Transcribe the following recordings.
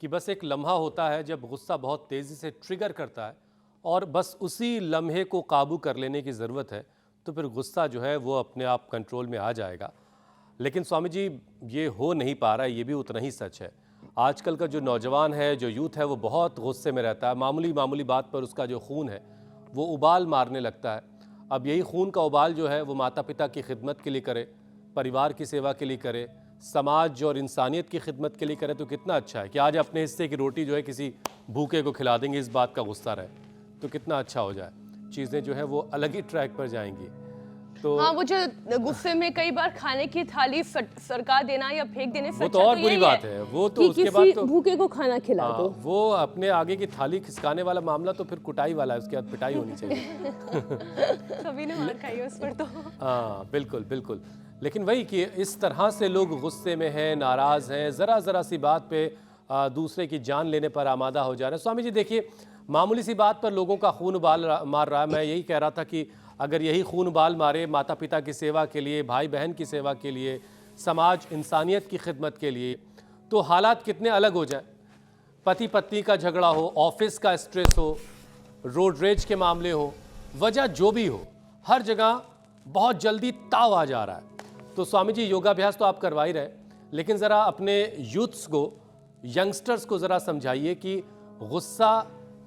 कि बस एक लम्हा होता है जब गुस्सा बहुत तेज़ी से ट्रिगर करता है और बस उसी लम्हे को काबू कर लेने की ज़रूरत है, तो फिर गुस्सा जो है वो अपने आप कंट्रोल में आ जाएगा। लेकिन स्वामी जी, ये हो नहीं पा रहा है, ये भी उतना ही सच है। आजकल का जो नौजवान है, जो यूथ है, वो बहुत गुस्से में रहता है। मामूली मामूली बात पर उसका जो खून है वो उबाल मारने लगता है। अब यही खून का उबाल जो है वो माता पिता की खिदमत के लिए करे, परिवार की सेवा के लिए करे, समाज और इंसानियत की खिदमत के लिए करे, तो कितना अच्छा है कि आज अपने हिस्से की रोटी जो है किसी भूखे को खिला देंगे, इस बात का गुस्सा रहे तो कितना अच्छा हो जाए। चीज़ें जो है वो अलग ही ट्रैक पर जाएंगी। तो हाँ, वो जो गुस्से में कई बार खाने की थाली सरका देना या फेंक देने से वो तो अच्छा और तो बुरी यही बात है। वो तो कि उसके किसी बाद तो भूखे को खाना खिला हाँ, दो। वो अपने आगे की थाली खिसकाने वाला मामला तो फिर कुटाई वाला है, उसके बाद पिटाई होनी चाहिए। सभी ने मार खाई है उस पर तो। हाँ, बिल्कुल बिल्कुल। लेकिन वही कि इस तरह से लोग गुस्से में हैं, नाराज़ हैं, ज़रा ज़रा सी बात पे दूसरे की जान लेने पर आमादा हो जा रहे हैं। स्वामी जी देखिए, मामूली सी बात पर लोगों का खून मार रहा है। मैं यही कह रहा था कि अगर यही खून उबाल मारे माता पिता की सेवा के लिए, भाई बहन की सेवा के लिए, समाज इंसानियत की खिदमत के लिए, तो हालात कितने अलग हो जाए। पति पत्नी का झगड़ा हो, ऑफिस का स्ट्रेस हो, रोड रेज के मामले हो, वजह जो भी हो, हर जगह बहुत जल्दी ताव आ जा रहा है। तो स्वामी जी, योगाभ्यास तो आप करवा ही रहे, लेकिन ज़रा अपने यूथ्स को, यंगस्टर्स को ज़रा समझाइए कि गुस्सा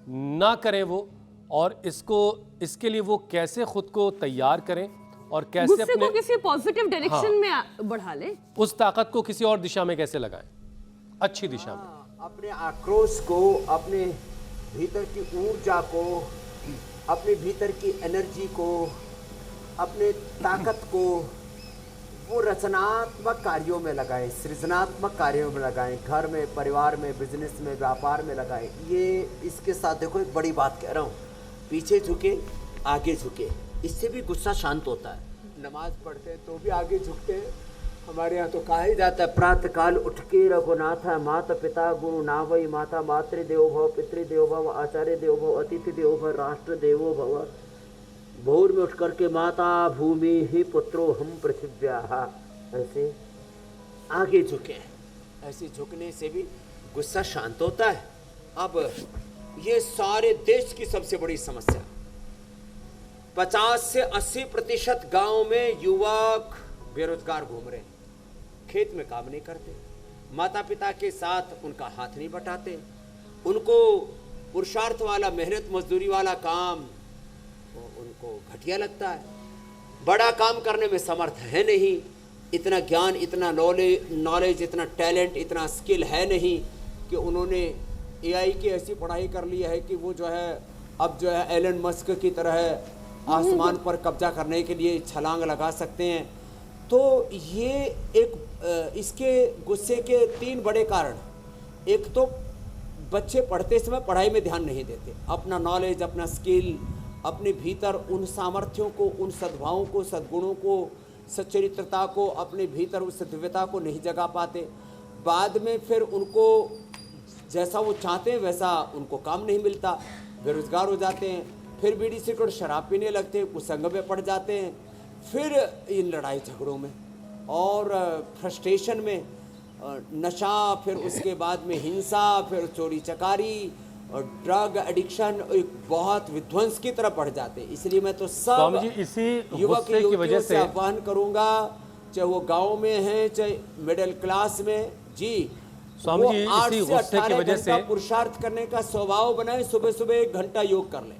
ना करें वो, और इसके लिए वो कैसे खुद को तैयार करें और कैसे गुस्से अपने को किसी पॉजिटिव डायरेक्शन में बढ़ा ले, उस ताकत को किसी और दिशा में कैसे लगाएं, अच्छी दिशा में। अपने आक्रोश को, अपने भीतर की ऊर्जा को, अपने भीतर की एनर्जी को, अपने ताकत को वो रचनात्मक कार्यों में लगाएं, सृजनात्मक कार्यों में लगाएं, घर में, परिवार में, बिजनेस में, व्यापार में लगाएं। ये इसके साथ देखो, एक बड़ी बात कह रहा हूँ, पीछे झुके आगे झुके, इससे भी गुस्सा शांत होता है। नमाज पढ़ते हैं तो भी आगे झुकते हैं। हमारे यहाँ तो कहा ही जाता है, प्रातः काल उठ के रघुनाथ माता पिता गुरु नावई माता, मातृदेवो भव, पितृदेवो भव, आचार्य देवो भव, अतिथि देवो भव, राष्ट्र देवो भव। भोर में उठ करके माता भूमि ही पुत्रो हम पृथिव्या, ऐसे आगे झुके। ऐसे झुकने से भी गुस्सा शांत होता है। अब ये सारे देश की सबसे बड़ी समस्या, 50 से 80% गाँव में युवक बेरोजगार घूम रहे हैं, खेत में काम नहीं करते, माता पिता के साथ उनका हाथ नहीं बटाते, उनको पुरुषार्थ वाला, मेहनत मजदूरी वाला काम उनको घटिया लगता है, बड़ा काम करने में समर्थ है नहीं, इतना ज्ञान, इतना नॉलेज, इतना टैलेंट, इतना स्किल है नहीं कि उन्होंने एआई की ऐसी पढ़ाई कर ली है कि वो जो है अब जो है एलन मस्क की तरह आसमान पर कब्जा करने के लिए छलांग लगा सकते हैं। तो ये इसके गुस्से के 3 बड़े कारण। एक तो बच्चे पढ़ते समय पढ़ाई में ध्यान नहीं देते, अपना नॉलेज, अपना स्किल, अपने भीतर उन सामर्थ्यों को, उन सद्भावों को, सद्गुणों को, सच्चरित्रता को, अपने भीतर उस दिव्यता को नहीं जगा पाते। बाद में फिर उनको जैसा वो चाहते हैं वैसा उनको काम नहीं मिलता, बेरोजगार हो जाते हैं, फिर बीड़ी सिगरेट शराब पीने लगते हैं, कुसंग में पड़ जाते हैं, फिर इन लड़ाई झगड़ों में और फ्रस्ट्रेशन में, नशा, फिर उसके बाद में हिंसा, फिर चोरी चकारी और ड्रग एडिक्शन एक बहुत विध्वंस की तरफ बढ़ जाते हैं। इसलिए मैं तो सब युवक की वजह से आह्वान करूंगा, चाहे वो गांव में हैं, चाहे मिडिल क्लास में, जी स्वामी जी, इसी गुस्से की वजह से पुरुषार्थ करने का स्वभाव बनाए, सुबह सुबह 1 घंटा योग कर लें।